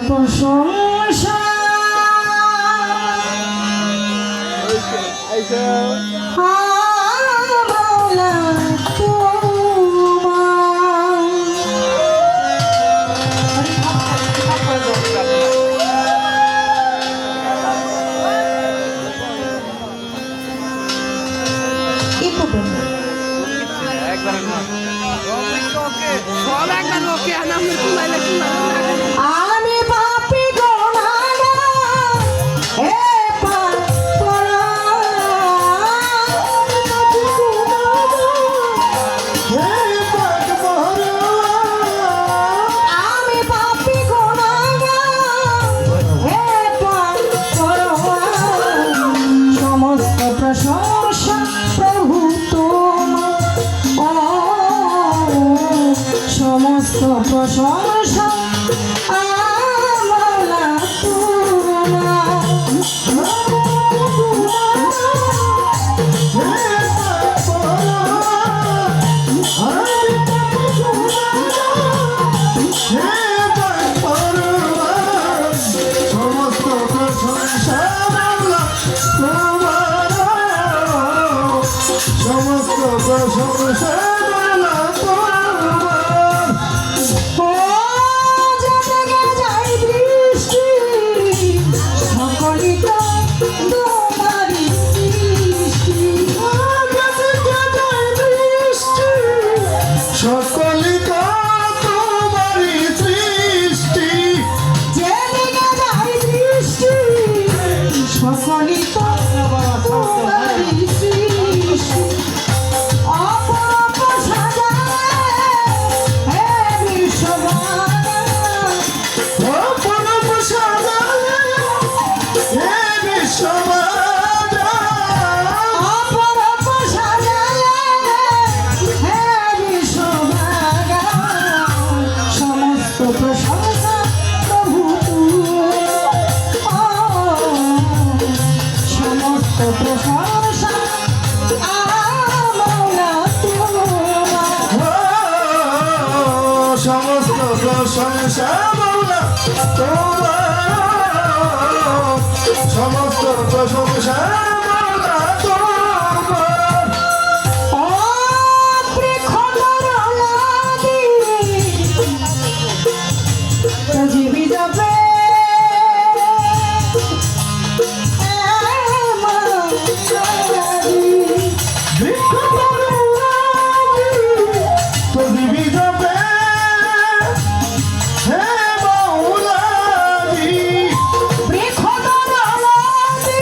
প্রশংসা মাওলা আমি পাপী গুনাহগার হে আমি পাপী গুনাহগার হে পরওয়ার সমস্ত প্রশংসা প্রভু তোমার সমস্ত প্রশংসা মাওলা তোমার সমস্ত প্রশংসা বাংলা তোমার সমস্ত প্রশংসা বাংলা তোমার ও জগে যাই বৃষ্টি সকলই তো তোমারই সৃষ্টি সকলই তো তোমারই সৃষ্টি যেদিকে যাই বৃষ্টি সকলই তো তোমারই সৃষ্টি অপরূপ সাজায় হে বিশ্ববাস অপরূপ সাজায় হে বিশ্ববাজার অপরূপ সাজায় হে বিশ্ববাস সমস্ত প্রশংসা প্রভু সমস্ত প্রশংসা মাওলা তোমার সমস্ত প্রশংসা মাওলা তোমার সমস্ত প্রশংসা মাওলা তোমার ও বৃক্ষধর লাগি পৃথিবী যাবে পৃথিবী যাবে হে মাওলাজি বৃক্ষধর লাগি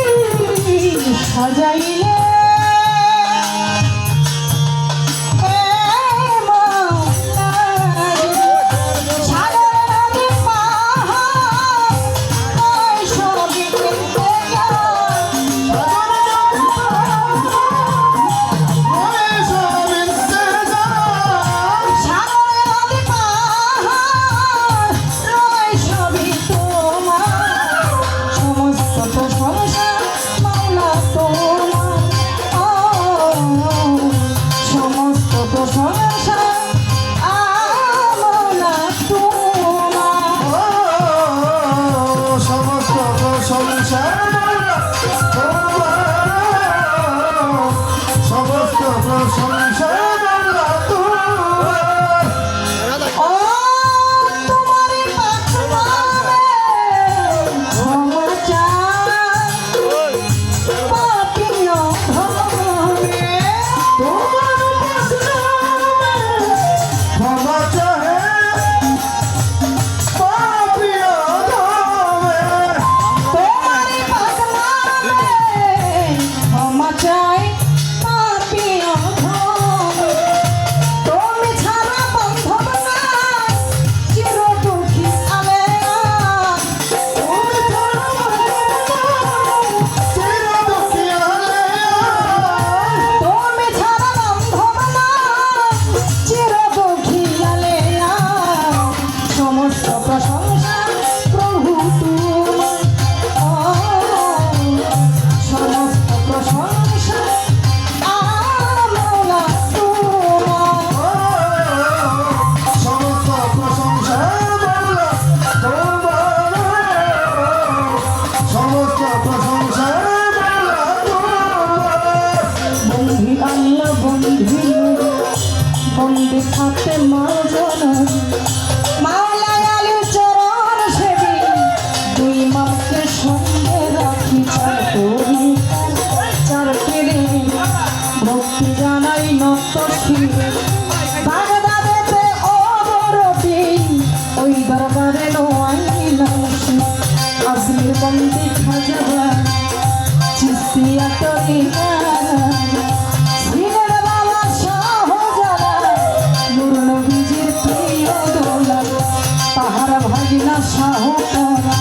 একটা ভাগিনা সাহ করা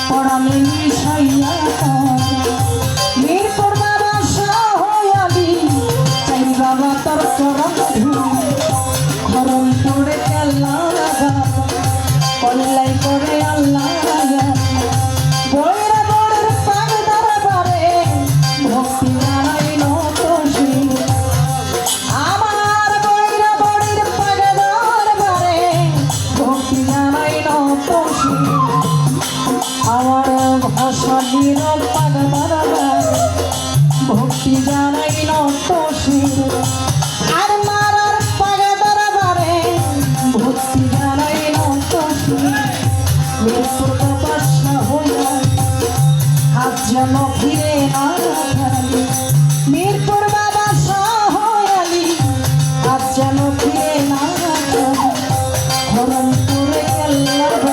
পড়ালে মিশাইয়া করা মিরপুর বাবা সহয়ালি চাই বাবা তোর চরণ ধুলি খরম করে আল্লাহ কল্লাই করে আল্লাহ বইরা বড়ের পাগ দরবারে ভক্তি জানাই নতশী আমার বইরা বড়ের পাগ দরবারে ভক্তি জানাই নতশী আমার ভাষা নীরব পাগ দরবারে ভক্তি জানাই নতশী আর মারার পাগ দরবারে ভক্তি জানাই নতশী মিরপুর বাদশা হইয়া হাত যেন ফিরে না খালি মিরপুর বাবা সহয়ালি হাত যেন ফিরে না খালি হরণ করে আল্লাহ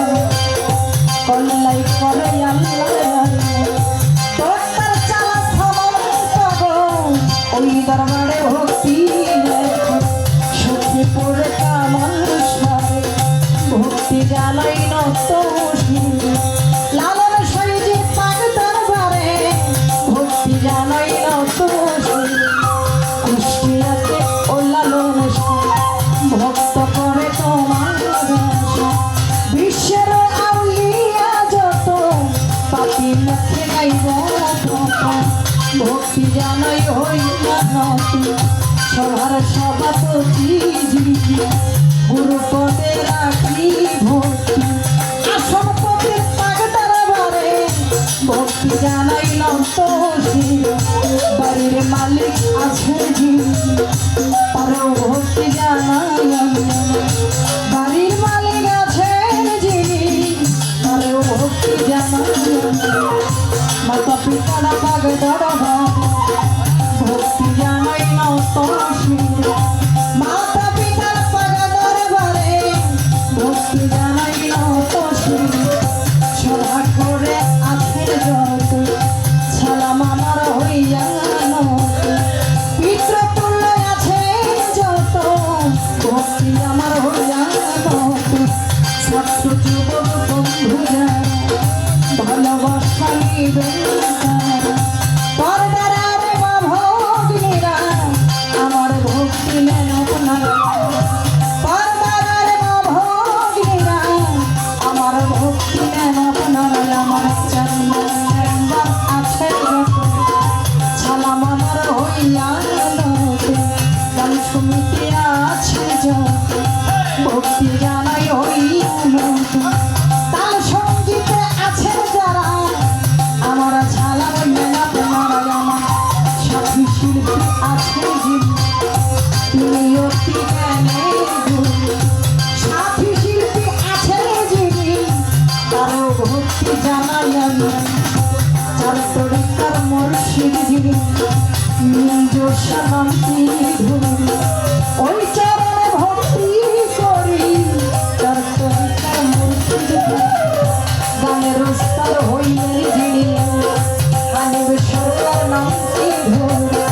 কল্লাই করে আল্লাহ তোর তার চালা সমন পাব ওই দরবারে ভক্তি সত্যি পড়ে কামাল সারে ভক্তি জানাই নত লালন শরীরে পাগ দরবারে ভক্তি জানাই নত কুষ্টিয়াতে ও লালন ভক্ত করে তোমার বিশ্বের আউলিয়া যত পাপি মুখে গাইব ভক্তি জানাই হই নতি সভার সভাপতি গুরুপদে রাখি ভক্তি আসনপতির পাগ দরবারে ভক্তি জানাই নতশী বাড়ির মালিক আছে যিনি তারও ভক্তি জানাই বাড়ির মালিক আছেন যিনি তারও ভক্তি জানাই মাতা পিতারা পাগ দরবারে ভক্তি জানাই নতশী মাতা পিতার পাগ দরবারে ভক্তি জানাই নতশী সভা করে আছেন যত সালাম আমার হইয়া নত পিতৃতুল্য আছেন যত ভক্তি আমার হইয়া নত ছাত্র যুবক বন্ধু যারা ভালোবাসা নিবেন পর্দার মা ভগ্নীরা আমার ভক্তি নেন আপনারা পর্দার মা ভগ্নীরা আমার ভক্তি নেন আপনারা আমার চন্দন আছে সালাম আমার হইয়া গান সমিতি আছে যত ভক্তি জানাই হইয়া তাল সঙ্গীতে আছে যারা আমার ছালাম নেন আপনারা আমার সাথী শিল্পী আছে যিনি তিনি অতি জ্ঞানে গুণী সাথী শিল্পী আছে যিনি তারও ভক্তি জানাই আমি তার তরিকার মুর্শিদ যিনি নিজ শান্তি ধুনি ওই চরণে ভক্তি করি তার তরিকার মুর্শিদ গানের উস্তাদ হইলেন যিনি হানিফ সরকার নামটি ধরে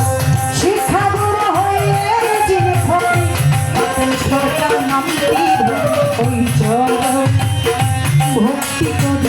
শিক্ষা গুরু হইলেন যিনি ফকির সরকার নামটি ধরে ওই চরণ ভক্তি করি